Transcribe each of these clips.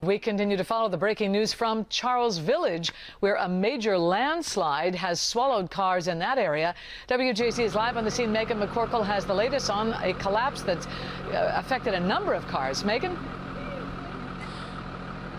We continue to follow the breaking news from Charles Village, where a major landslide has swallowed cars in that area. WJC is live on the scene. Megan McCorkle has the latest on a collapse that's affected a number of cars. Megan?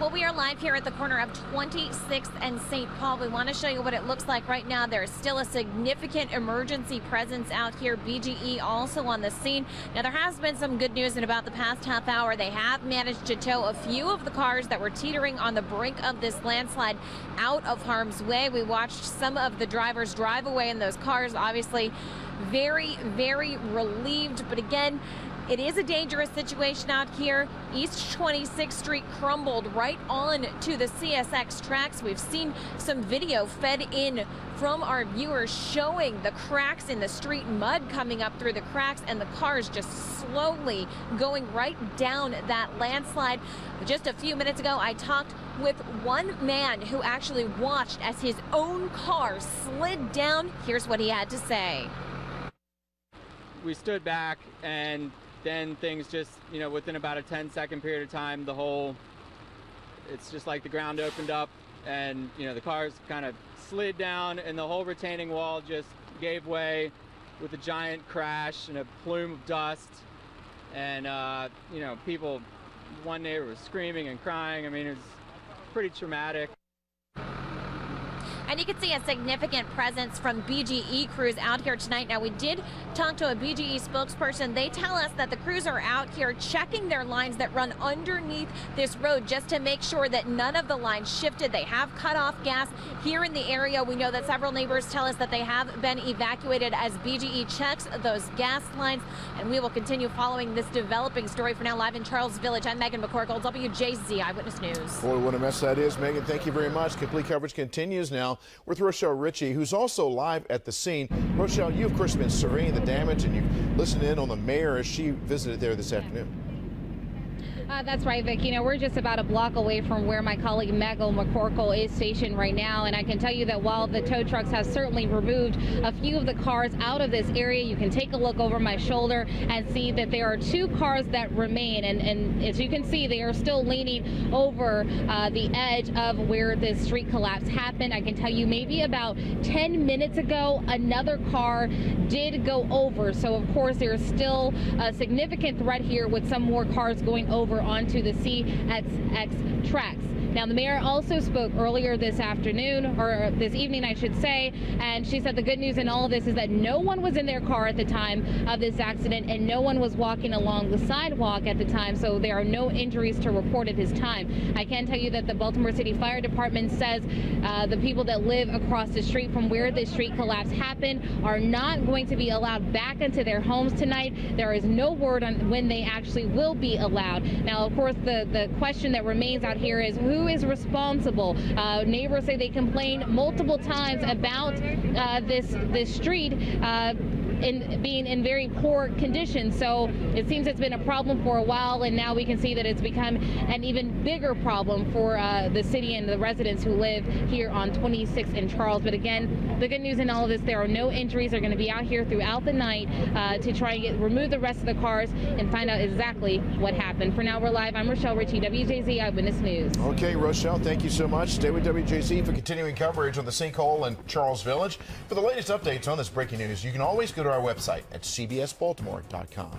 Well, we are live here at the corner of 26th and St. Paul. We want to show you what it looks like right now. There is still a significant emergency presence out here. BGE also on the scene. Now, there has been some good news in about the past half hour. They have managed to tow a few of the cars that were teetering on the brink of this landslide out of harm's way. We watched some of the drivers drive away in those cars, obviously very, very relieved. But again, it is a dangerous situation out here. East 26th Street crumbled right on to the CSX tracks. We've seen some video fed in from our viewers showing the cracks in the street, mud coming up through the cracks, and the cars just slowly going right down that landslide. Just a few minutes ago, I talked with one man who actually watched as his own car slid down. Here's what he had to say. We stood back, and then things just, within about a 10-second period of time, it's just like the ground opened up and, the cars kind of slid down and the whole retaining wall just gave way with a giant crash and a plume of dust. And, people, one neighbor was screaming and crying. I mean, it was pretty traumatic. And you can see a significant presence from BGE crews out here tonight. Now, we did talk to a BGE spokesperson. They tell us that the crews are out here checking their lines that run underneath this road just to make sure that none of the lines shifted. They have cut off gas here in the area. We know that several neighbors tell us that they have been evacuated as BGE checks those gas lines. And we will continue following this developing story. For now, live in Charles Village, I'm Megan McCorkle, WJZ Eyewitness News. Boy, what a mess that is, Megan. Thank you very much. Complete coverage continues now with Rochelle Ritchie, who's also live at the scene. Rochelle, you, of course, have been surveying the damage, and you've listened in on the mayor as she visited there this afternoon. That's right, Vic. We're just about a block away from where my colleague Megan McCorkle is stationed right now, and I can tell you that while the tow trucks have certainly removed a few of the cars out of this area, you can take a look over my shoulder and see that there are two cars that remain, and as you can see, they are still leaning over the edge of where this street collapse happened. I can tell you maybe about 10 minutes ago, another car did go over, so of course there is still a significant threat here with some more cars going over onto the CSX tracks. Now, the mayor also spoke earlier this afternoon, or this evening, I should say, and she said the good news in all of this is that no one was in their car at the time of this accident, and no one was walking along the sidewalk at the time, so there are no injuries to report at this time. I can tell you that the Baltimore City Fire Department says the people that live across the street from where this street collapse happened are not going to be allowed back into their homes tonight. There is no word on when they actually will be allowed. Now, of course, the question that remains out here is who is responsible. Neighbors say they complained multiple times about this street being in very poor condition. So it seems it's been a problem for a while, and now we can see that it's become an even bigger problem for the city and the residents who live here on 26th and Charles. But again, the good news in all of this, there are no injuries. They're going to be out here throughout the night to try and remove the rest of the cars and find out exactly what happened. For now, we're live. I'm Rochelle Ritchie, WJZ Eyewitness News. Okay, Rochelle, thank you so much. Stay with WJZ for continuing coverage on the sinkhole in Charles Village. For the latest updates on this breaking news, you can always go to our website at cbsbaltimore.com.